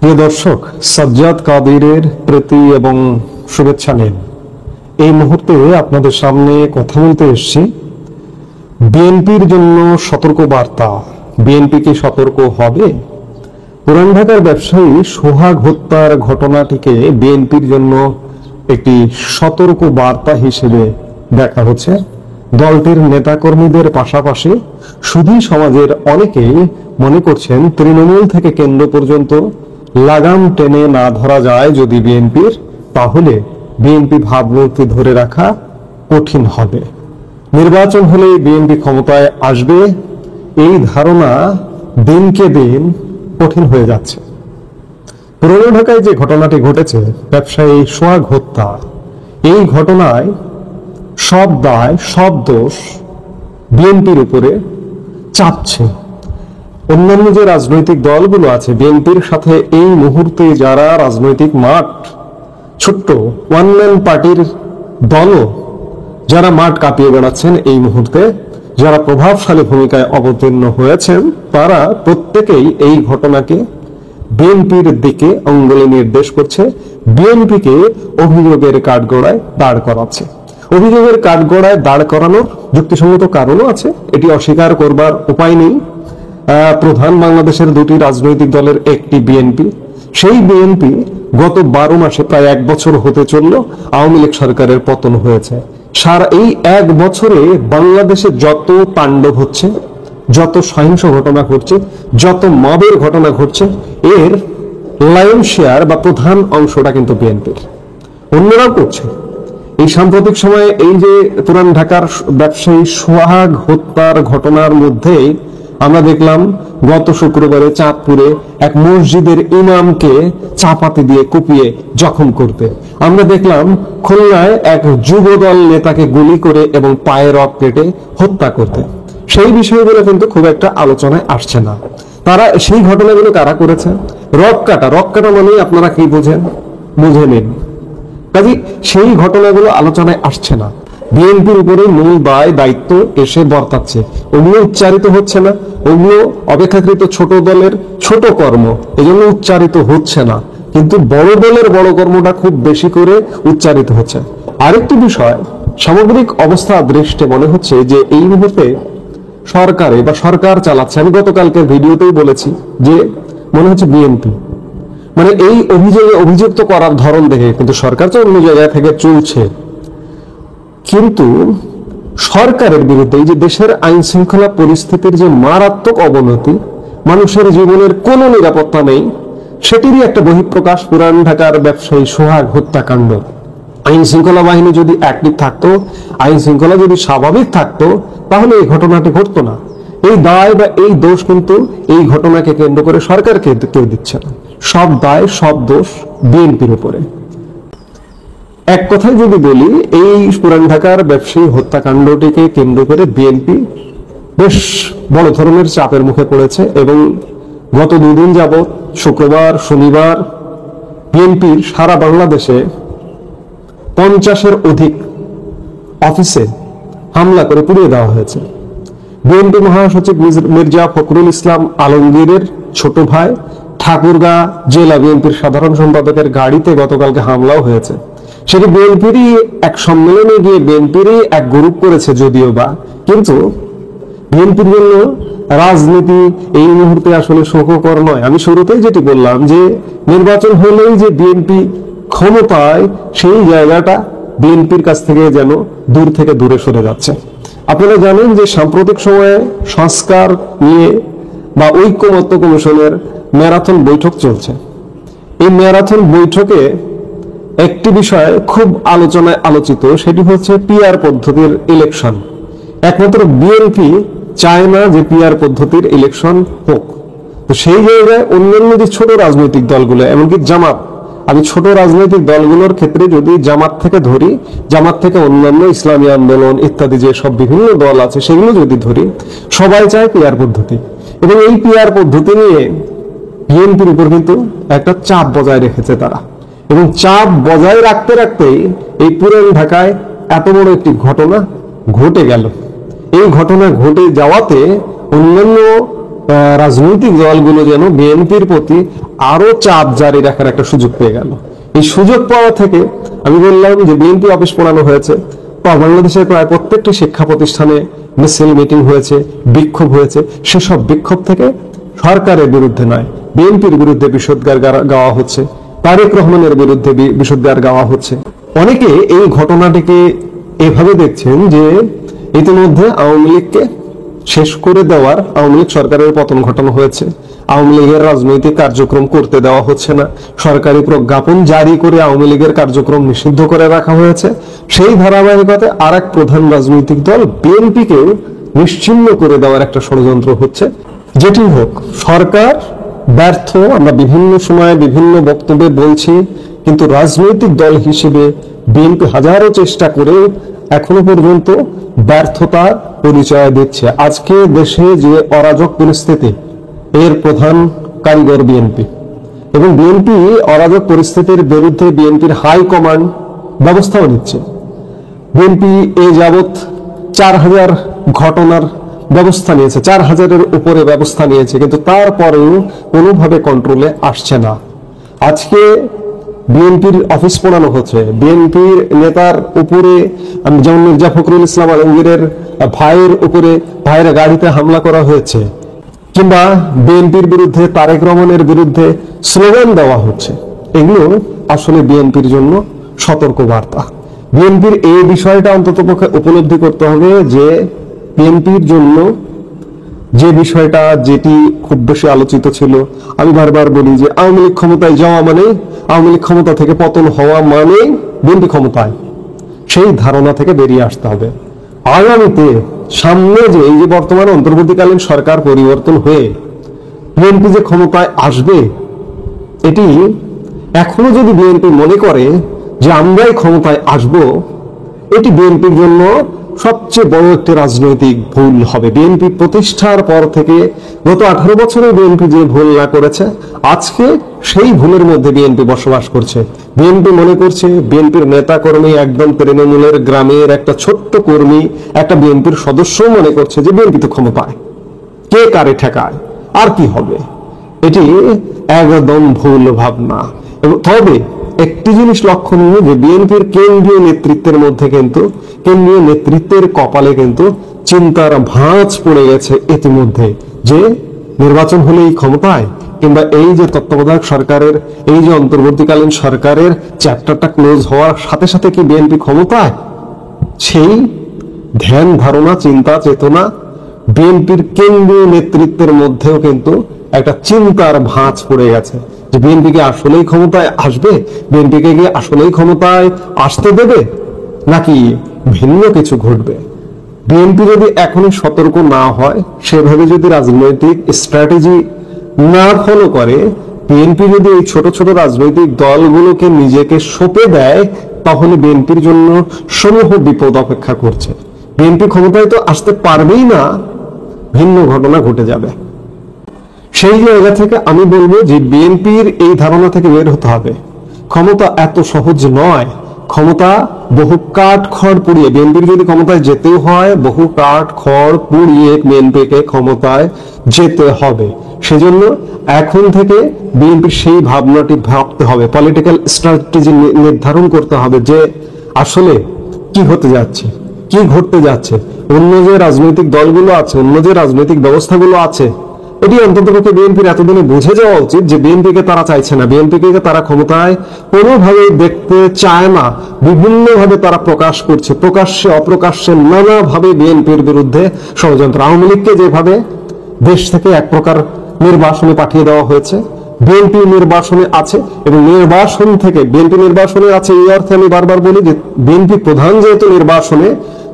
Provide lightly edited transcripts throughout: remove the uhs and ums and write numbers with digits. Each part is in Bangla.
প্রিয় দর্শক, সাজ্জাদ কাদিরের প্রীতি এবং শুভেচ্ছা নিন। এই মুহূর্তে আপনাদের সামনে কথা বলতে এসেছি বিএনপির জন্য সতর্ক বার্তা। বিএনপি কি সতর্ক হবে? পুরান ঢাকার ব্যবসায়ী সোহাগ হত্যার ঘটনাটিকে বিএনপির জন্য একটি সতর্ক বার্তা হিসেবে দেখা হচ্ছে। দলটির নেতাকর্মীদের পাশাপাশি সুধী সমাজের অনেকেই মনে করছেন তৃণমূল থেকে কেন্দ্র পর্যন্ত লাগাম টেনে না ধরা যায় যদি বিএনপির, তাহলে বিএনপি ভাবমূর্তি ধরে রাখা কঠিন হবে। নির্বাচন হলে বিএনপি ক্ষমতায় আসবে, এই ধারণা দিনকে দিন কঠিন হয়ে যাচ্ছে। পুরান ঢাকায় যে ঘটনাটি ঘটেছে, ব্যবসায়ী সোহাগ হত্যা, এই ঘটনায় সব দায় সব দোষ বিএনপির উপরে চাপছে। অন্যান্য যে রাজনৈতিক দলগুলো আছে বিএনপির সাথে এই মুহূর্তে যারা রাজনৈতিক মাঠ, ছোট্ট ওয়ান ম্যান পার্টির দলও যারা মাঠ কাঁপিয়ে বেড়াচ্ছেন এই মুহূর্তে, যারা প্রভাবশালী ভূমিকায় অবতীর্ণ হয়েছেন, তারা প্রত্যেকেই এই ঘটনাকে বিএনপির দিকে অঙ্গুলি নির্দেশ করছে, বিএনপিকে অভিযোগের কাঠগড়ায় দাঁড় করাচ্ছে। অভিযোগের কাঠগড়ায় দাঁড় করানোর যুক্তিসঙ্গত কারণও আছে, এটি অস্বীকার করবার উপায় নেই। প্রধান বাংলাদেশের দুটি রাজনৈতিক দলের একটি বিএনপি, সেই বিএনপি গত 12 মাসে প্রায় 1 বছর হতে চলল আওয়ামী লীগ সরকারের পতন হয়েছে। সারা এই 1 বছরে বাংলাদেশে যত তাণ্ডব হচ্ছে, যত সহিংস ঘটনা ঘটছে, যত মবের ঘটনা ঘটছে, এর লায়ন শেয়ার বা প্রধান অংশটা কিন্তু বিএনপির। অন্যরাও করছে। এই সাম্প্রতিক সময়ে এই যে পুরান ঢাকার ব্যবসায়ী সোহাগ হত্যার ঘটনার মধ্যে আমরা দেখলাম গত শুক্রবারে চাঁদপুরে এক মসজিদের ইমামকে চাপাতি দিয়ে কুপিয়ে জখম করতে। আমরা দেখলাম খুলনায় এক যুবদল নেতাকে গুলি করে এবং পায়ে রক কেটে হত্যা করতে। সেই বিষয়গুলো কিন্তু খুব একটা আলোচনায় আসছে না। তারা সেই ঘটনাগুলো কারা করেছে? রক কাটা মানে আপনারা কি বোঝেন? বুঝে নিন। কাজে সেই ঘটনাগুলো আলোচনায় আসছে না। বিএনপির উপরে মূল দায়িত্ব এসে বর্তাচ্ছে, ওগুলো উচ্চারিত হচ্ছে না। ওগুলো অপেক্ষাকৃত ছোট দলের ছোট কর্ম, এজন্য উচ্চারিত হচ্ছে না। কিন্তু বড় দলের বড় কর্মটা খুব বেশি করে উচ্চারিত হচ্ছে। আরেকটি বিষয়, সামগ্রিক অবস্থা দৃষ্টে মনে হচ্ছে যে এই মুহূর্তে সরকার চালাচ্ছে। আমি গতকালকের ভিডিওতেই বলেছি যে মনে হচ্ছে বিএনপি, মানে এই অভিযোগে অভিযুক্ত করার ধরন দেখে কিন্তু সরকার তো অন্য জায়গায় থেকে চলছে। কিন্তু সরকারের বিরুদ্ধে এই যে দেশের আইন শৃঙ্খলা পরিস্থিতির যে মারাত্মক অবনতি, মানুষের জীবনের কোনো নিরাপত্তা নেই, সেটিরই একটা বহিঃপ্রকাশ পুরান ঢাকার ব্যবসায়ী সোহাগ হত্যাকাণ্ড। আইন শৃঙ্খলা বাহিনী যদি অ্যাক্টিভ থাকতো, আইন শৃঙ্খলা যদি স্বাভাবিক থাকতো, তাহলে এই ঘটনাটি ঘটতো না। এই দায় বা এই দোষ কিন্তু এই ঘটনাকে কেন্দ্র করে সরকারকে কেউ দিচ্ছে না। সব দায় সব দোষ বিএনপির উপরে। এক কথায় যদি বলি, এই পুরান ঢাকার ব্যবসায়ী হত্যাকাণ্ডটিকে কেন্দ্র করে বিএনপি বেশ বড় ধরনের চাপের মুখে পড়েছে এবং গত 2 দিন যাবৎ শুক্রবার শনিবার বিএনপির সারা বাংলাদেশে 50-এর অধিক অফিসে হামলা করে পুড়িয়ে দেওয়া হয়েছে। বিএনপি মহাসচিব মির্জা ফখরুল ইসলাম আলমগীরের ছোট ভাই ঠাকুরগাঁ জেলা বিএনপির সাধারণ সম্পাদকের গাড়িতে গতকালকে হামলাও হয়েছে। সেটি বিএনপিরই এক সম্মেলনে গিয়ে বিএনপিরই এক গ্রুপ করেছে যদিও বা, কিন্তু বিএনপির জন্য রাজনীতি এই মুহূর্তে আসলে সুখকর নয়। আমি শুরুতেই যেটি বললাম যে নির্বাচন হলেই যে বিএনপি ক্ষমতায়, সেই জায়গাটা বিএনপির কাছ থেকে যেন দূর থেকে দূরে সরে যাচ্ছে। আপনারা জানেন যে সাম্প্রতিক সময়ে সংস্কার নিয়ে বা ঐক্যমত্য কমিশনের ম্যারাথন বৈঠক চলছে। এই ম্যারাথন বৈঠকে একটি বিষয় খুব আলোচনায় আলোচিত, সেটি হচ্ছে পিআর পদ্ধতির ইলেকশন। একমাত্র বিএনপি চায় না যে পিআর পদ্ধতির ইলেকশন হোক। তো সেই জায়গায় অন্যান্য যে ছোট রাজনৈতিক দলগুলো, এমনকি জামাত, আমি ছোট রাজনৈতিক দলগুলোর ক্ষেত্রে যদি জামাত থেকে ধরি, জামাত থেকে অন্যান্য ইসলামী আন্দোলন ইত্যাদি যে সব বিভিন্ন দল আছে সেগুলো যদি ধরি, সবাই চায় পিআর পদ্ধতি। এবং এই পিআর পদ্ধতি নিয়ে বিএনপির উপর কিন্তু একটা চাপ বজায় রেখেছে তারা। এবং চাপ বজায় রাখতে রাখতেই এই পুরান ঢাকায় এত বড় একটি ঘটনা ঘটে গেল। এই ঘটনা ঘটে যাওয়াতে অন্যান্য রাজনৈতিক দলগুলো যেন বিএনপির প্রতি আরো চাপ জারি রাখার একটা সুযোগ পেয়ে গেল। এই সুযোগ পাওয়া থেকে আমি বললাম যে বিএনপি অফিস পোড়ানো হয়েছে, বাংলাদেশের প্রায় প্রত্যেকটি শিক্ষা প্রতিষ্ঠানে মিছিল মিটিং হয়েছে, বিক্ষোভ হয়েছে। সেসব বিক্ষোভ থেকে সরকারের বিরুদ্ধে নয়, বিএনপির বিরুদ্ধে বিষোদ্গার গাওয়া হচ্ছে, তারেক রহমানের বিরুদ্ধে বিষোদ্গার গাওয়া হচ্ছে। অনেকে এই ঘটনাটিকে এভাবে দেখছেন যে ইতিমধ্যে আওয়ামী লীগকে শেষ করে দেওয়ার, আওয়ামী লীগ সরকারের পতন ঘটানো হয়েছে, আওয়ামী লীগের রাজনৈতিক কার্যক্রম করতে দেওয়া হচ্ছে না, সরকারি প্রজ্ঞাপন জারি করে আওয়ামী লীগের কার্যক্রম নিষিদ্ধ করে রাখা হয়েছে। সেই ধারাবাহিকতায় আর এক প্রধান রাজনৈতিক দল বিএনপিকেও নিশ্চিহ্ন করে দেওয়ার একটা ষড়যন্ত্র হচ্ছে। যেটি হোক, সরকার ব্যর্থ, আমরা বিভিন্ন সময়ে বিভিন্ন বক্তব্যে বলছি, কিন্তু রাজনৈতিক দল হিসেবে বিএনপি হাজারো চেষ্টা করে এখনো পর্যন্ত ব্যর্থতার পরিচয় দিচ্ছে। আজকে দেশে যে অরাজক পরিস্থিতি, এর প্রধান কারিগর বিএনপি, এবং বিএনপি অরাজক পরিস্থিতির বিরুদ্ধে বিএনপির হাই কমান্ড ব্যবস্থাও নিচ্ছে। বিএনপি এ যাবৎ 4000 ঘটনার ব্যবস্থা নিয়েছে, 4000-এর উপরে ব্যবস্থা নিয়েছে, কিন্তু তারপরেও কোনোভাবে কন্ট্রোলে আসছে না। আজকে বিএনপির অফিস পোড়ানো হচ্ছে, বিএনপির নেতার উপরে, যেমন মির্জা ফখরুল ইসলাম আলমগীরের ভাইয়ের উপরে, ভাইয়ের গাড়িতে হামলা করা হয়েছে, কিংবা বিএনপির বিরুদ্ধে, তারেক রহমানের বিরুদ্ধে স্লোগান দেওয়া হচ্ছে। এগুলো আসলে বিএনপির জন্য সতর্ক বার্তা। বিএনপির এই বিষয়টা অন্ততপক্ষে উপলব্ধি করতে হবে যে বিএনপির জন্য যে বিষয়টা, যেটি খুব বেশি আলোচিত ছিল, আমি বারবার বলি যে আওয়ামী লীগ ক্ষমতায় যাওয়া মানে, আওয়ামী লীগ ক্ষমতা থেকে পতন হওয়া মানে বিএনপি ক্ষমতায়, সেই ধারণা থেকে বেরিয়ে আসতে হবে। আগামীতে সামনে যে এই যে বর্তমানে অন্তর্বর্তীকালীন সরকার পরিবর্তন হয়ে বিএনপি যে ক্ষমতায় আসবে, এটি এখনো যদি বিএনপি মনে করে যে আমরাই ক্ষমতায় আসব, এটি বিএনপির জন্য সবচেয়ে বড় একটি রাজনৈতিক ভুল হবে। বিএনপি প্রতিষ্ঠার পর থেকে গত 18 বছরে বিএনপি যে ভুল না করেছে, আজকে সেই ভুলের মধ্যে বিএনপি বসবাস করছে। বিএনপি মনে করছে, বিএনপির নেতা কর্মী, একদম তৃণমূলের গ্রামের একটা ছোট্ট কর্মী, একটা বিএনপির সদস্য মনে করছে যে বিএনপি তো ক্ষমতায়, কে কারে ঠেকায়, আর কি হবে। এটি একদম ভুল ভাবনা। তবে একটি জিনিস লক্ষণীয় যে বিএনপির কেন্দ্রীয় নেতৃত্বের মধ্যে কিন্তু, কেন্দ্রীয় নেতৃত্বের কপালে কিন্তু চিন্তার ভাঁজ পড়ে গেছে ইতিমধ্যে, যে নির্বাচন হলেই ক্ষমতায়, কিংবা এই যে তত্ত্বাবধায়ক সরকারের, এই যে অন্তর্বর্তীকালীন সরকারের চ্যাপ্টারটা ক্লোজ হওয়ার সাথে সাথে কি বিএনপি ক্ষমতায়, সেই ধ্যান ধারণা, চিন্তা চেতনা বিএনপির কেন্দ্রীয় নেতৃত্বের মধ্যেও কিন্তু একটা চিন্তার ভাঁজ পড়ে গেছে যে বিএনপি কি আসলেই ক্ষমতায় আসবে, বিএনপিকে কি আসলেই ক্ষমতায় আসতে দেবে, নাকি ভিন্ন কিছু ঘটবে। বিএনপি যদি এখনই সতর্ক না হয়, সেভাবে যদি রাজনৈতিক স্ট্র্যাটেজি না ফলো করে, বিএনপি যদি এই ছোট ছোট রাজনৈতিক দলগুলোকে নিজেকে সঁপে দেয়, তাহলে বিএনপির জন্য সমূহ বিপদ অপেক্ষা করছে। বিএনপি ক্ষমতায় তো আসতে পারবেই না, ভিন্ন ঘটনা ঘটে যাবে। সেই জায়গা থেকে আমি বলবো যে বিএনপির এই ধারণা থেকে বের হতে হবে। ক্ষমতা এত সহজ নয়, ক্ষমতা বহু কাঠ খড় পুড়িয়ে, বিএনপির যদি ক্ষমতায় যেতেও হয়, বহু কাঠ খড় পুড়িয়ে বিএনপিকে ক্ষমতায় যেতে হবে। সেজন্য এখন থেকে বিএনপির সেই ভাবনাটি ভাবতে হবে, পলিটিক্যাল স্ট্র্যাটেজি নির্ধারণ করতে হবে যে আসলে কি হতে যাচ্ছে, কি ঘটতে যাচ্ছে। অন্য যে রাজনৈতিক দলগুলো আছে, অন্য যে রাজনৈতিক ব্যবস্থাগুলো আছে, এটি অন্ততপক্ষে বিএনপির এতদিনে বুঝে যাওয়া উচিত যে বিএনপিকে তারা চাইছে না, বিএনপিকে তারা ক্ষমতায় কোনোভাবেই দেখতে চায় না। বিভিন্নভাবে তারা প্রকাশ করছে, প্রকাশ্যে অপ্রকাশ্যে নানাভাবে বিএনপির বিরুদ্ধে ষড়যন্ত্র। আওয়ামী লীগকে যেভাবে দেশ থেকে এক প্রকার নির্বাসনে পাঠিয়ে দেওয়া হয়েছে, বিএনপি নির্বাসনে আছে, এবং নির্বাসন থেকে বিএনপি নির্বাসনে আছে এই অর্থে আমি বারবার বলি যে বিএনপি প্রধান যেহেতু নির্বাসনে,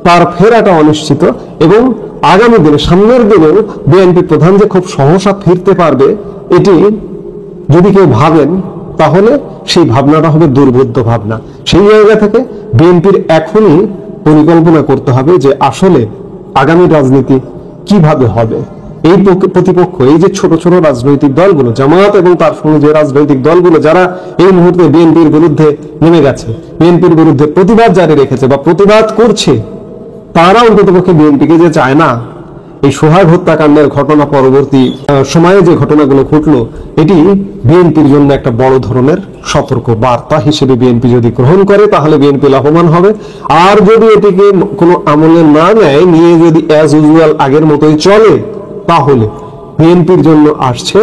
তার ফেরাটা অনিশ্চিত, এবং আগামী দিনে, সামনের দিনেও বিএনপি প্রধান যে খুব সহসা ফিরতে পারবে, এটি যদি কেউ ভাবেন, তাহলে সেই ভাবনাটা হবে দুর্বোধ্য ভাবনা। সেই জায়গা থেকে বিএনপির এখনই পরিকল্পনা করতে হবে যে আসলে আগামী রাজনীতি কিভাবে হবে। এই প্রতিপক্ষ, এই যে ছোট ছোট রাজনৈতিক দলগুলো, জামায়াত এবং তার সঙ্গে যে রাজনৈতিক দলগুলো যারা এই মুহূর্তে বিএনপির বিরুদ্ধে নেমে গেছে, বিএনপির বিরুদ্ধে প্রতিবাদ জারি রেখেছে বা প্রতিবাদ করছে, তারা অন্ততপক্ষে বিএনপিকে যে চায় না, এই সোহাগ হত্যাকাণ্ডের ঘটনা পরবর্তী সময়ে যে ঘটনাগুলো ঘটলো, এটি বিএনপির জন্য একটা বড় ধরনের সতর্ক বার্তা হিসেবে বিএনপি যদি গ্রহণ করে তাহলে বিএনপি লাভবান হবে। আর যদি এটিকে কোনো আমলে না নেয়, নিয়ে যদি অ্যাজ ইউজুয়াল আগের মতোই চলে, তাহলে বিএনপির জন্য আসছে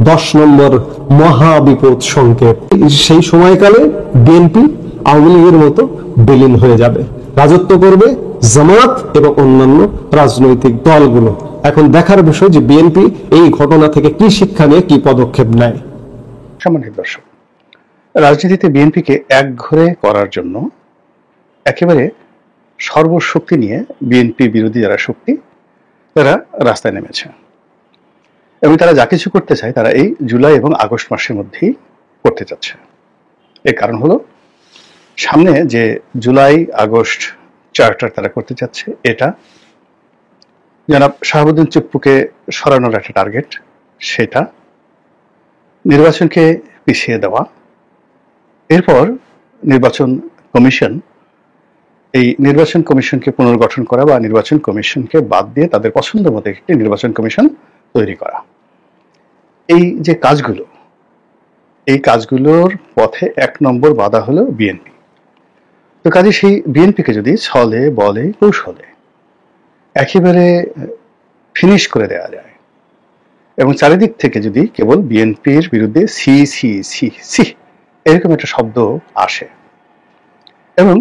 10 নম্বর মহা বিপদ সংকেত। সেই সময়কালে বিএনপি আওয়ামী লীগের মতো বিলীন হয়ে যাবে, রাজত্ব করবে জামাত এবং অন্যান্য রাজনৈতিক দলগুলো। এখন দেখার বিষয় যে বিএনপি এই ঘটনা থেকে কি শিক্ষা নিয়ে কি পদক্ষেপ নেয়। সম্মানিত দর্শক, রাজনীতিতে বিএনপিকে একঘরে করার জন্য একেবারে সর্বশক্তি নিয়ে বিএনপি বিরোধী যারা শক্তি তারা রাস্তায় নেমেছে, এবং তারা যা কিছু করতে চায় তারা এই জুলাই এবং আগস্ট মাসের মধ্যেই করতে চাচ্ছে। এর কারণ হলো, সামনে যে জুলাই আগস্ট চার্টার তারা করতে চাচ্ছে, এটা জনাব শাহাবুদ্দিন চুপ্পুকে সরানোর একটা টার্গেট, সেটা নির্বাচনকে পিছিয়ে দেওয়া, এরপর নির্বাচন কমিশন, এই নির্বাচন কমিশনকে পুনর্গঠন করা বা নির্বাচন কমিশনকে বাদ দিয়ে তাদের পছন্দ মতো একটি নির্বাচন কমিশন তৈরি করা। এই যে কাজগুলো, এই কাজগুলোর পথে 1 নম্বর বাধা হলো বিএনপি। তো কাজে সেই বিএনপিকে যদি ছলে বলে কৌশলে একেবারে ফিনিশ করে দেওয়া যায়, এবং চারিদিক থেকে যদি কেবল বিএনপির বিরুদ্ধে সি সি সি সি এরকম একটা শব্দ আসে, এবং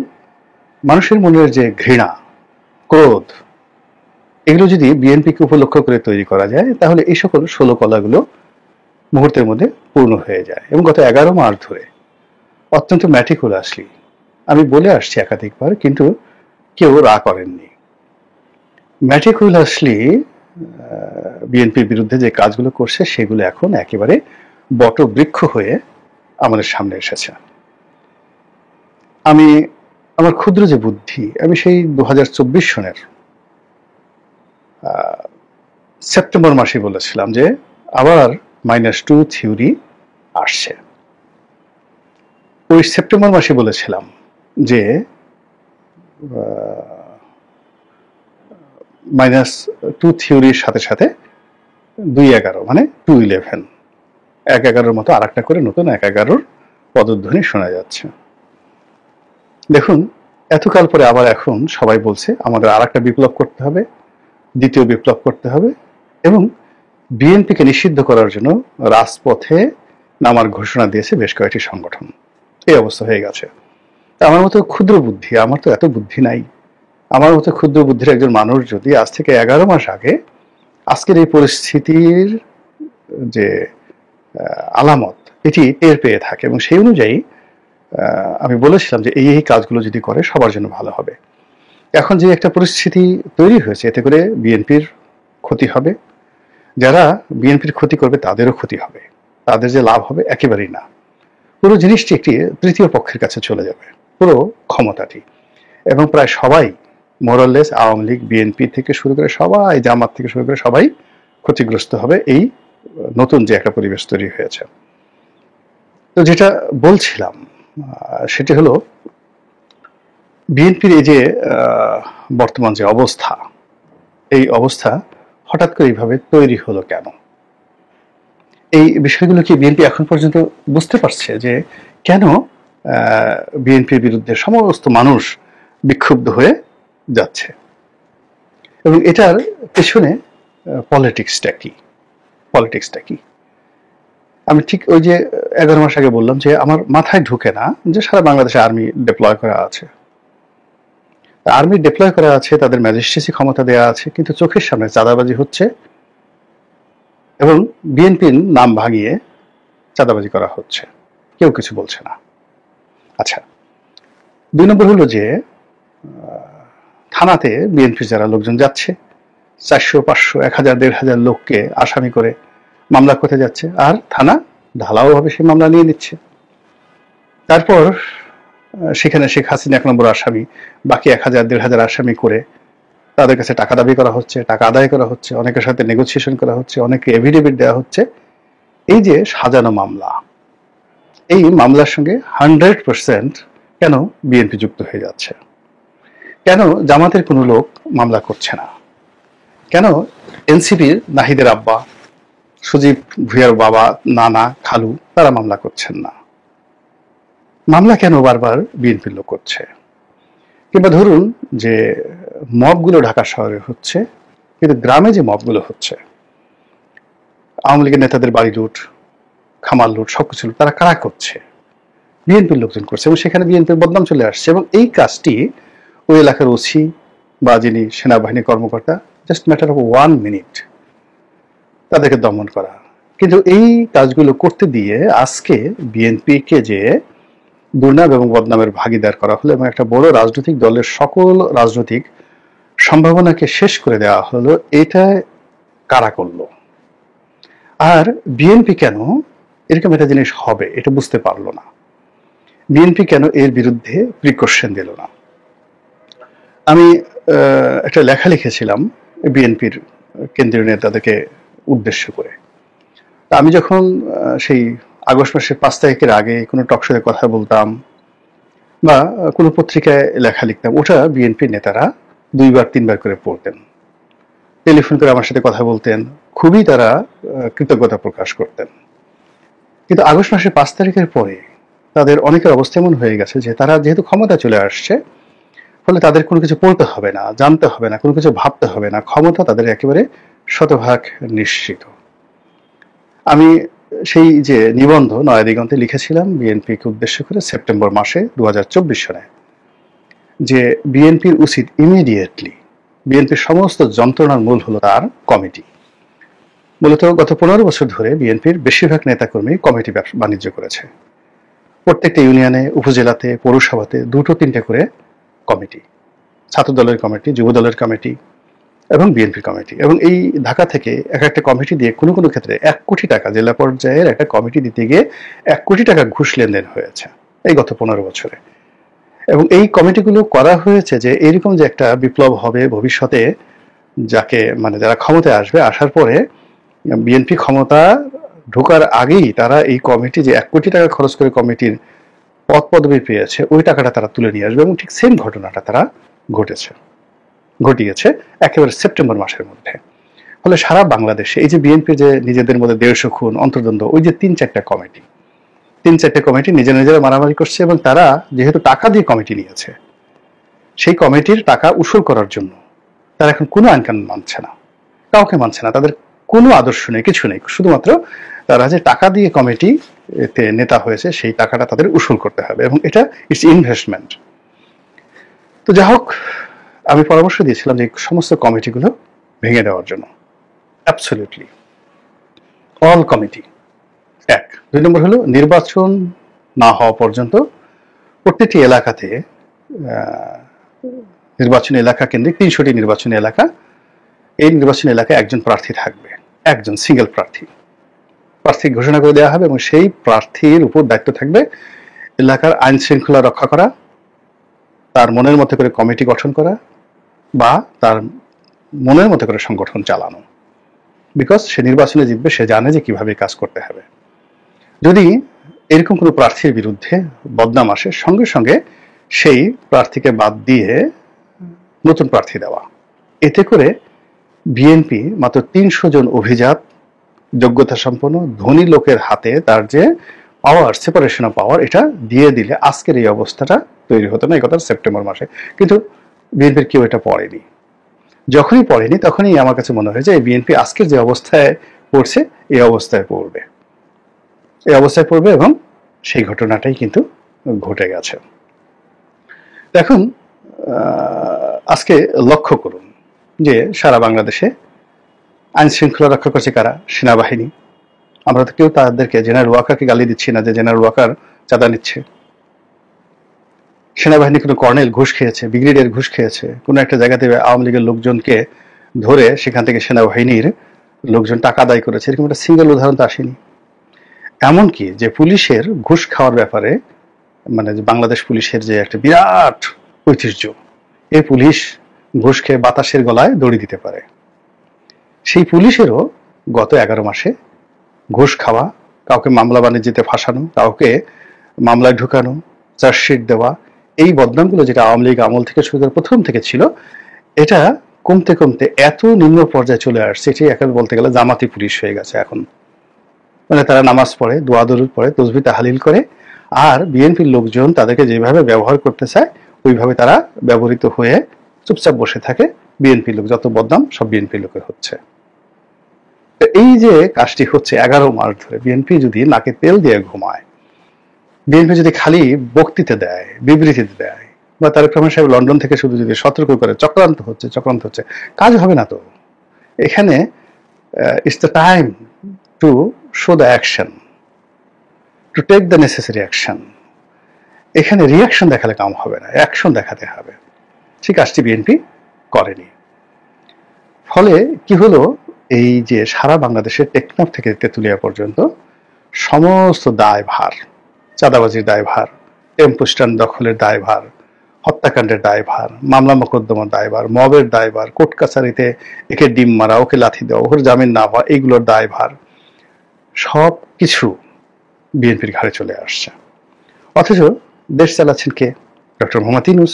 মানুষের মনের যে ঘৃণা, ক্রোধ, এগুলো যদি বিএনপিকে উপলক্ষ করে তৈরি করা যায়, তাহলে এই সকল 16 কলাগুলো মুহূর্তের মধ্যে পূর্ণ হয়ে যায়। এবং গত 11 মাস ধরে অত্যন্ত ম্যাটিকুলাসলি আমি বলে আসছি একাধিকবার, কিন্তু কেউ রা করেননি। ম্যাটিকুলাসলি বিএনপির বিরুদ্ধে যে কাজগুলো করছে সেগুলো এখন একেবারে বটবৃক্ষ হয়ে আমাদের সামনে এসেছে। আমি আমার ক্ষুদ্র যে বুদ্ধি, আমি সেই 2024 সনের সেপ্টেম্বর মাসে বলেছিলাম যে আবার -2 থিওরি আসছে। ওই সেপ্টেম্বর মাসে বলেছিলাম যে -2 থিওরির সাথে সাথে 2-11 মানে 2-11, 1-11 মতো আর একটা করে নতুন 1-11 পদধ্বনি শোনা যাচ্ছে। দেখুন, এতকাল পরে আবার এখন সবাই বলছে আমাদের আর একটা বিপ্লব করতে হবে, দ্বিতীয় বিপ্লব করতে হবে, এবং বিএনপিকে নিষিদ্ধ করার জন্য রাজপথে নামার ঘোষণা দিয়েছে বেশ কয়েকটি সংগঠন। এই অবস্থা হয়ে গেছে। আমার মতো ক্ষুদ্র বুদ্ধি, আমার তো এত বুদ্ধি নাই, আমার মতো ক্ষুদ্র বুদ্ধির একজন মানুষ যদি আজ থেকে 11 মাস আগে আজকের এই পরিস্থিতির যে আলামত এটি টের পেয়ে থাকে, এবং সেই অনুযায়ী আমি বলেছিলাম যে এই কাজগুলো যদি করে সবার জন্য ভালো হবে। এখন যে একটা পরিস্থিতি তৈরি হয়েছে, এতে করে বিএনপির ক্ষতি হবে, যারা বিএনপির ক্ষতি করবে তাদেরও ক্ষতি হবে, তাদের যে লাভ হবে একেবারেই না। পুরো জিনিসটি একটি তৃতীয় পক্ষের কাছে চলে যাবে, পুরো ক্ষমতাটি, এবং প্রায় সবাই মোরাললেস, আওয়ামী লীগ, বিএনপি থেকে শুরু করে সবাই, জামাত থেকে শুরু করে সবাই ক্ষতিগ্রস্ত হবে এই নতুন যে একটা পরিবেশ তৈরি হয়েছে। তো যেটা বলছিলাম সেটি হলো, বিএনপির এই যে বর্তমান যে অবস্থা, এই অবস্থা হঠাৎ করে এইভাবে তৈরি হলো কেন? এই বিষয়গুলো কি বিএনপি এখন পর্যন্ত বুঝতে পারছে যে কেন বিএনপির বিরুদ্ধে সমস্ত মানুষ বিক্ষুব্ধ হয়ে যাচ্ছে, এবং এটার পেছনে পলিটিক্সটা কি? আমি ঠিক ওই যে 11 মাস আগে বললাম যে আমার মাথায় ঢুকে না যে সারা বাংলাদেশে আর্মি ডিপ্লয় করা আছে, তাদের ম্যাজিস্ট্রেসি ক্ষমতা দেওয়া আছে, কিন্তু চোখের সামনে চাঁদাবাজি হচ্ছে এবং বিএনপির নাম ভাঙিয়ে চাঁদাবাজি করা হচ্ছে, কেউ কিছু বলছে না। আচ্ছা, 2 নম্বর হলো যে থানাতে বিএনপির যারা লোকজন যাচ্ছে, 400, 500, 1000, 1500 লোককে আসামি করে মামলা করতে যাচ্ছে, আর থানা ঢালাওভাবে সেই মামলা নিয়ে নিচ্ছে। তারপর সেখানে শেখ হাসিনা 1 নম্বর আসামি, বাকি 1000, 1500 আসামি করে তাদের কাছে টাকা দাবি করা হচ্ছে, টাকা আদায় করা হচ্ছে, অনেকের সাথে নেগোসিয়েশন করা হচ্ছে, অনেকে এফিডেভিট দেওয়া হচ্ছে। এই যে সাজানো মামলা, এই মামলার সঙ্গে 100% কেন বিএনপি যুক্ত হয়ে যাচ্ছে? কেন জামাতের কোনো লোক মামলা করছে না? কেন এনসিপির নাহিদের আব্বা, সুজিব ভুঁইয়ার বাবা, নানা, খালু তারা মামলা করছেন না? মামলা কেন বারবার বিএনপির লোক করছে? কিংবা ধরুন যে মবগুলো ঢাকা শহরে হচ্ছে, কিন্তু গ্রামে যে মবগুলো হচ্ছে, আওয়ামী লীগের নেতাদের বাড়ি লুট, খামার লুট, সবকিছু লুট, তারা কারা করছে? বিএনপির লোকজন করছে, এবং সেখানে বিএনপির বদনাম চলে আসছে। এবং এই কাজটি ওই এলাকার ওসি বা যিনি সেনাবাহিনী কর্মকর্তা, জাস্ট ম্যাটার অফ 1 মিনিট তাদেরকে দমন করা। কিন্তু এই কাজগুলো করতে দিয়ে আজকে বিএনপিকে যে দুর্নাম এবং বদনামের ভাগিদার করা হলো, এবং একটা বড় রাজনৈতিক দলের সকল রাজনৈতিক সম্ভাবনাকে শেষ করে দেওয়া হলো, এটা কারা করলো? আর বিএনপি কেন এরকম একটা জিনিস হবে এটা বুঝতে পারলো না? বিএনপি কেন এর বিরুদ্ধে প্রিকশন দিল না? আমি একটা লেখা লিখেছিলাম বিএনপির কেন্দ্রীয় নেতাদেরকে উদ্দেশ্য করে। আমি যখন সেই আগস্ট মাসের 5 তারিখের আগে কোনো টকশোতে কথা বলতাম বা কোনো পত্রিকায় লেখা লিখতাম, ওটা বিএনপির নেতারা 2-3 বার করে পড়তেন, টেলিফোন করে আমার সাথে কথা বলতেন, খুবই তারা কৃতজ্ঞতা প্রকাশ করতেন। কিন্তু আগস্ট মাসের 5 তারিখের পরে তাদের অনেকের অবস্থা এমন হয়ে গেছে যে তারা যেহেতু ক্ষমতা চলে আসছে, ফলে তাদের কোনো কিছু পড়তে হবে না, জানতে হবে না, কোনো কিছু ভাবতে হবে না, ক্ষমতা তাদের একেবারে শতভাগ নিশ্চিত। আমি সেই যে নিবন্ধ নয়া দিগন্তে লিখেছিলাম বিএনপিকে উদ্দেশ্য করে সেপ্টেম্বর মাসে 2024 সালে, যে বিএনপির উচিত ইমিডিয়েটলি, বিএনপির সমস্ত যন্ত্রণার মূল হলো তার কমিটি। মূলত গত 15 বছর ধরে বিএনপির বেশিরভাগ নেতাকর্মী কমিটি বাণিজ্য করেছে। প্রত্যেকটা ইউনিয়নে, উপজেলাতে, পৌরসভাতে 2-3টে করে কমিটি, ছাত্র দলের কমিটি, যুব দলের কমিটি এবং বিএনপি কমিটি। এবং এই ঢাকা থেকে এক একটা কমিটি দিয়ে কোনো কোনো ক্ষেত্রে 1 কোটি টাকা, জেলা পর্যায়ের একটা কমিটি দিতে গিয়ে 1 কোটি টাকা ঘুষ লেনদেন হয়েছে এই গত 15 বছরে। এবং এই কমিটিগুলো করা হয়েছে যে এরকম যে একটা বিপ্লব হবে ভবিষ্যতে, যাকে মানে যারা ক্ষমতায় আসবে, আসার পরে বিএনপি ক্ষমতা ঢোকার আগেই তারা এই কমিটি যে 1 কোটি টাকা খরচ করে কমিটির পদ পদবি পেয়েছে, ওই টাকাটা তারা তুলে নিয়ে আসবে। এবং ঠিক সেম ঘটনাটা তারা ঘটিয়েছে একেবারে সেপ্টেম্বর মাসের মধ্যে। ফলে সারা বাংলাদেশে এই যে বিএনপি যে নিজেদের মধ্যে 150 খুন, অন্তর্দ্বন্দ্ব, ওই যে 3-4টা কমিটি নিজেরা মারামারি করছে, এবং তারা যেহেতু টাকা দিয়ে কমিটি নিয়েছে, সেই কমিটির টাকা উসুল করার জন্য তারা এখন কোনো আইন কানুন মানছে না, কাউকে মানছে না, তাদের কোনো আদর্শ নেই, কিছু নেই, শুধুমাত্র তারা যে টাকা দিয়ে কমিটিতে নেতা হয়েছে সেই টাকাটা তাদের উসুল করতে হবে, এবং এটা ইটস ইনভেস্টমেন্ট। তো যাই হোক, আমি পরামর্শ দিয়েছিলাম যে সমস্ত কমিটিগুলো ভেঙে দেওয়ার জন্য, অ্যাবসলিউটলি অল কমিটি। 1 2 নম্বর হলো নির্বাচন না হওয়া পর্যন্ত প্রত্যেকটি এলাকাতে, নির্বাচনী এলাকা কেন্দ্রিক 300টি নির্বাচনী এলাকা, এই নির্বাচনী এলাকায় একজন প্রার্থী থাকবে, একজন সিঙ্গেল প্রার্থী ঘোষণা করে দেওয়া হবে, এবং সেই প্রার্থীর উপর দায়িত্ব থাকবে এলাকার আইন শৃঙ্খলা রক্ষা করা, তার মনের মতো করে কমিটি গঠন করা, বা তার মনের মতো করে সংগঠন চালানো। বিকজ সে নির্বাচনে জিতবে, সে জানে যে কিভাবে কাজ করতে হবে। যদি এরকম কোনো প্রার্থীর বিরুদ্ধে বদনাম আসে, সঙ্গে সঙ্গে সেই প্রার্থীকে বাদ দিয়ে নতুন প্রার্থী দেওয়া। এতে করে বিএনপি মাত্র 300 জন অভিজাত, যোগ্যতা সম্পন্ন, ধনী লোকের হাতে তার যে পাওয়ার, সেপারেশন অফ পাওয়ার, এটা দিয়ে দিলে আজকের এই অবস্থাটা তৈরি হতো না, এই কথা সেপ্টেম্বর মাসে। কিন্তু বিএনপির কেউ এটা পড়েনি। যখনই পড়েনি তখনই আমার কাছে মনে হয় যে বিএনপি আজকের যে অবস্থায় পড়ছে, এই অবস্থায় পড়বে, এবং সেই ঘটনাটাই কিন্তু ঘটে গেছে। এখন আজকে লক্ষ্য করুন যে সারা বাংলাদেশে আইন শৃঙ্খলা রক্ষা করছে কারা? সেনাবাহিনী। আমরা তো কেউ তাদেরকে, জেনারেল ওয়াকারকে গালি দিচ্ছি না যে জেনারেল ওয়াকার চাঁদা নিচ্ছে। সেনাবাহিনী কোনো কর্নেল ঘুষ খেয়েছে, ব্রিগেডিয়ার ঘুষ খেয়েছে, কোনো একটা জায়গাতে আওয়ামী লীগের লোকজনকে ধরে সেখান থেকে সেনাবাহিনীর লোকজন টাকা আদায় করেছে, এরকম একটা সিঙ্গেল উদাহরণ তো আসেনি। এমনকি যে পুলিশের ঘুষ খাওয়ার ব্যাপারে, মানে বাংলাদেশ পুলিশের যে একটা বিরাট ঐতিহ্য, এই পুলিশ ঘুষ খেয়ে বাতাসের গলায় দড়ি দিতে পারে, সেই পুলিশেরও গত 11 মাসে ঘুষ খাওয়া, কাউকে মামলা বাণিজ্যতে ফাঁসানো, কাউকে মামলায় ঢুকানো, চার্জশিট দেওয়া, এই বদনামগুলো যেটা আওয়ামী লীগ আমল থেকে শুরু করে প্রথম থেকে ছিল, এটা কমতে কমতে এত নিম্ন পর্যায়ে চলে আসছে, এটি এখন বলতে গেলে জামাতি পুলিশ হয়ে গেছে এখন। মানে তারা নামাজ পড়ে, দোয়া দরুদ পড়ে, তসবিহ তাহলিল করে, আর বিএনপির লোকজন তাদেরকে যেভাবে ব্যবহার করতে চায় ওইভাবে তারা ব্যবহৃত হয়ে চুপচাপ বসে থাকে। বিএনপির লোক যত বদনাম সব বিএনপির লোকের হচ্ছে। এই যে কাজটি হচ্ছে 11 মাস ধরে, বিএনপি যদি নাকে তেল দিয়ে ঘুমায়, বিএনপি যদি খালি বক্তৃতা দেয়, বিবৃতি দেয়, বা তারেক রহমান সাহেব লন্ডন থেকে শুধু যদি সতর্ক করে চক্রান্ত হচ্ছে, কাজ হবে না তো। এখানে it's the time to show the action, to take the necessary action. এখানে রিয়াকশন দেখালে কাম হবে না, অ্যাকশন দেখাতে হবে। সেই কাজটি বিএনপি করেনি। ফলে কি হলো, এই যে সারা বাংলাদেশের টেকনাফ থেকে তেঁতুলিয়া পর্যন্ত সমস্ত দায়ভার, চাঁদাবাজির দায়ভার, টেম্পো স্ট্যান্ড দখলের দায়ভার, হত্যাকাণ্ডের দায়ভার, মামলা মোকদ্দমার দায়ভার, মবের দায়ভার, কোর্ট কাছারিতে একে ডিম মারা, ওকে লাথি দেওয়া, ওর জামিন না হওয়া, এইগুলোর দায়ভার সব কিছু বিএনপির ঘাড়ে চলে আসছে। অথচ দেশ চালাচ্ছেন কে? ডক্টর মোহাম্মদ ইউনূস।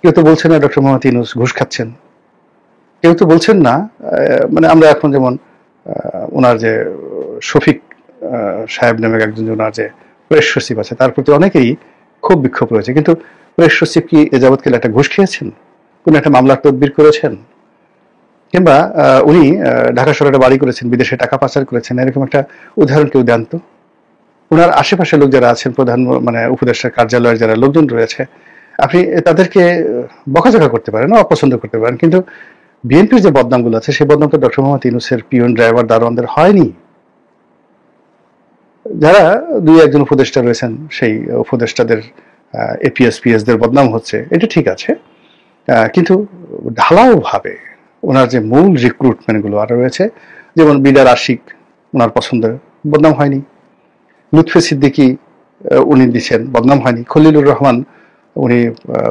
কেউ তো বলছেন না ডক্টর মোহাম্মদ ইউনূস ঘুষ খাচ্ছেন, কেউ তো বলছেন না। মানে আমরা এখন যেমন ওনার যে শফিক সাহেব নামে একজন ওনার যে প্রেস সচিব আছে, তার প্রতি অনেকেই খুব বিক্ষোভ রয়েছে। কিন্তু প্রেস সচিব কি এ যাবৎকালে একটা ঘুষ খেয়েছেন? কোন একটা মামলার তদবির করেছেন? কিংবা উনি ঢাকা শহরে বাড়ি করেছেন, বিদেশে টাকা পাচার করেছেন, এরকম একটা উদাহরণ কেউ দেন তো। ওনার আশেপাশে লোক যারা আছেন, প্রধান মানে উপদেষ্টার কার্যালয়ের যারা লোকজন রয়েছে, আপনি তাদেরকে বকাঝকা করতে পারেন, অপছন্দ করতে পারেন, কিন্তু বিএনপির যে বদনামগুলো আছে সেই বদনাম তো ডক্টর মোহাম্মদ ইউনূসের পিয়ন, ড্রাইভার, দারোয়ানদের হয়নি। যারা দুই একজন উপদেষ্টা রয়েছেন, সেই উপদেষ্টাদের এপিএস পিএসদের বদনাম হচ্ছে, এটা ঠিক আছে, কিন্তু ঢালাও ভাবে ওনার যে মূল রিক্রুটমেন্ট গুলো আরো রয়েছে, যেমন বিডার আশিক, ওনার পছন্দের, বদনাম হয়নি। লুৎফে সিদ্দিকী উনি দিচ্ছেন, বদনাম হয়নি। খলিলুর রহমান উনি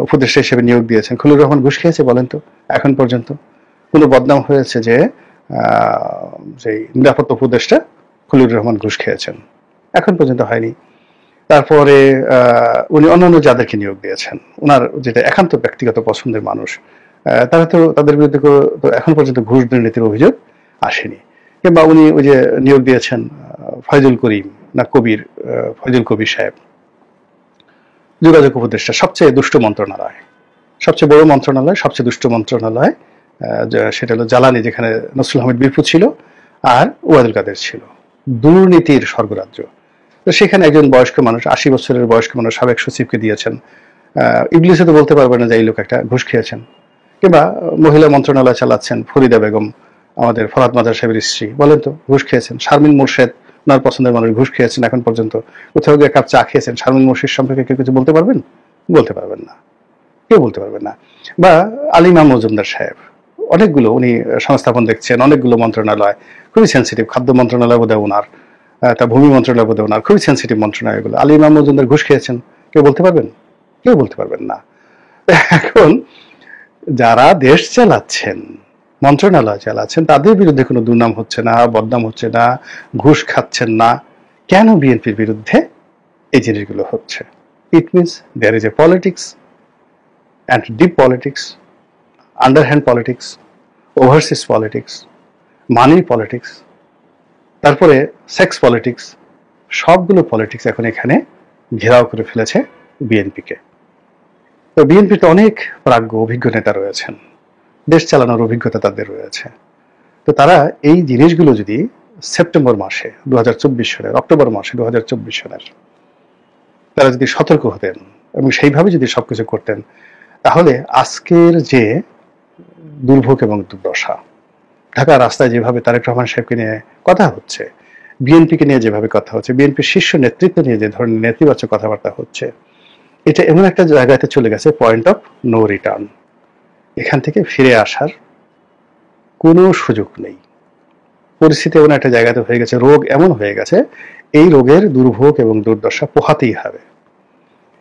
উপদেষ্টা হিসেবে নিয়োগ দিয়েছেন। খলিলুর রহমান ঘুষ খেয়েছে বলেন তো? এখন পর্যন্ত কোনো বদনাম হয়েছে যে নিরাপত্তা উপদেষ্টা খলিলুর রহমান ঘুষ খেয়েছেন? এখন পর্যন্ত হয়নি। তারপরে উনি অন্যান্য যাদেরকে নিয়োগ দিয়েছেন, ওনার যেটা একান্ত ব্যক্তিগত পছন্দের মানুষ, তারা তো তাদের বিরুদ্ধে এখন পর্যন্ত ঘুষ দুর্নীতির অভিযোগ আসেনি। কিংবা উনি ওই যে নিয়োগ দিয়েছেন ফয়জুল করিম না কবির, ফয়জুল কবির সাহেব, যোগাযোগ উপদেষ্টা, সবচেয়ে দুষ্ট মন্ত্রণালয়, সবচেয়ে বড় মন্ত্রণালয়, সবচেয়ে দুষ্ট মন্ত্রণালয়, সেটা হলো জ্বালানি, যেখানে নসরুল আহমেদ বিরপুর ছিল আর ওয়াদুল কাদের ছিল, দুর্নীতির স্বর্গরাজ্য। তো সেখানে একজন বয়স্ক মানুষ, 80 বছরের বয়স্ক মানুষ সাবেক সচিবকে দিয়েছেন। ইংলিশে তো বলতে পারবে না যে এই লোক একটা ঘুষ খেয়েছেন। কিংবা মহিলা মন্ত্রণালয় চালাচ্ছেন ফরিদা বেগম, আমাদের ফরহাদ মাজার সাহেবের স্ত্রী, বলেন তো ঘুষ খেয়েছেন। শারমিন মোর্শেদ, ওনার পছন্দের মানুষ, ঘুষ খেয়েছেন। এখন পর্যন্ত কোথাও গিয়ে কাপ চা খেয়েছেন, শারমিন মোর্শেদ সম্পর্কে কেউ কিছু বলতে পারবেন? বলতে পারবেন না, কেউ বলতে পারবেন না। বা আলিমা মজুমদার সাহেব, অনেকগুলো উনি সংস্থাপন দেখছেন, অনেকগুলো মন্ত্রণালয়, খুবই সেন্সিটিভ। খাদ্য মন্ত্রণালয় বোধহয় ওনার, তা ভূমি মন্ত্রণালয় বোধহয় ওনার, খুবই সেন্সিটিভ মন্ত্রণালয় এগুলো। আলিমা মজুমদার ঘুষ খেয়েছেন, কেউ বলতে পারবেন? কেউ বলতে পারবেন না। এখন যারা দেশ চালাচ্ছেন, মন্ত্রণালয় চালাচ্ছেন, তাদের বিরুদ্ধে কোনো দুর্নাম হচ্ছে না, বদনাম হচ্ছে না, ঘুষ খাচ্ছেন না, কেন বিএনপির বিরুদ্ধে এই জিনিসগুলো হচ্ছে? It means there is a politics, and deep politics, underhand politics, overseas politics, money politics, তারপরে সেক্স পলিটিক্স, সবগুলো পলিটিক্স এখন এখানে ঘেরাও করে ফেলেছে বিএনপিকে। তো বিএনপিতে অনেক প্রাজ্ঞ অভিজ্ঞ নেতা রয়েছেন, দেশ চালানোর অভিজ্ঞতা তাদের রয়েছে। তো তারা এই জিনিসগুলো যদি সেপ্টেম্বর মাসে 2024 সালের, অক্টোবর মাসে 2024 সালের তারা যদি সতর্ক হতেন এবং সেইভাবে যদি সবকিছু করতেন, তাহলে আজকের যে দুর্ভোগ এবং দুর্দশা, ঢাকার রাস্তায় যেভাবে তারেক রহমান সাহেবকে নিয়ে কথা হচ্ছে, বিএনপিকে নিয়ে যেভাবে কথা হচ্ছে, বিএনপির শীর্ষ নেতৃত্ব নিয়ে যে ধরনের নেতিবাচক কথাবার্তা হচ্ছে, এটা এমন একটা জায়গাতে চলে গেছে, পয়েন্ট অফ নো রিটার্ন। এখান থেকে ফিরে আসার কোনো সুযোগ নেই। পরিস্থিতি এমন একটা জায়গাতে হয়ে গেছে, রোগ এমন হয়ে গেছে, এই রোগের দুর্ভোগ এবং দুর্দশা পোহাতেই হবে।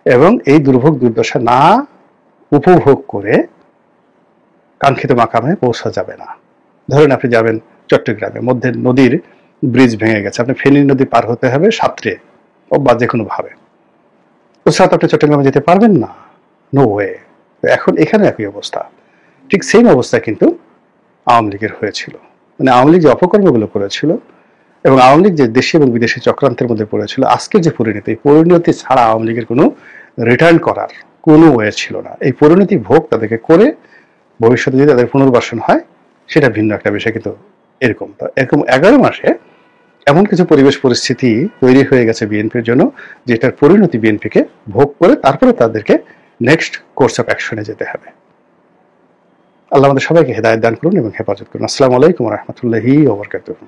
এবং এই দুর্ভোগ দুর্দশা না উপভোগ করে কাঙ্ক্ষিত মাকামে পৌঁছা যাবে না। ধরেন আপনি যাবেন চট্টগ্রামে, মধ্যে নদীর ব্রিজ ভেঙে গেছে, আপনি ফেনী নদী পার হতে হবে সাঁতরে বা যে কোনো ভাবে, তো সাথে আপনি চট্টগ্রামে যেতে পারবেন না, নো ওয়ে। এখন এখানে একই অবস্থা। ঠিক সেম অবস্থা কিন্তু আওয়ামী লীগের হয়েছিল। মানে আওয়ামী লীগ যে অপকর্মগুলো করেছিল এবং আওয়ামী লীগ যে দেশি এবং বিদেশি চক্রান্তের মধ্যে পড়েছিল, আজকের যে পরিণতি, এই পরিণতি ছাড়া আওয়ামী লীগের কোনো রিটার্ন করার কোনো ওয়ে ছিল না। এই পরিণতি ভোগ তাদেরকে করে ভবিষ্যতে যদি তাদের পুনর্বাসন হয় সেটা ভিন্ন একটা বিষয়। কিন্তু এরকম 11 মাসে এমন কিছু পরিবেশ পরিস্থিতি তৈরি হয়ে গেছে বিএনপির জন্য, যেটার পরিণতি বিএনপিকে ভোগ করে তারপরে তাদেরকে নেক্সট কোর্স অফ অ্যাকশনে যেতে হবে। আল্লাহ আমাদের সবাইকে হেদায়েত দান করুন এবং হেফাজত করুন। আসসালামু আলাইকুম ওয়া রাহমাতুল্লাহি ওয়া বারাকাতুহু।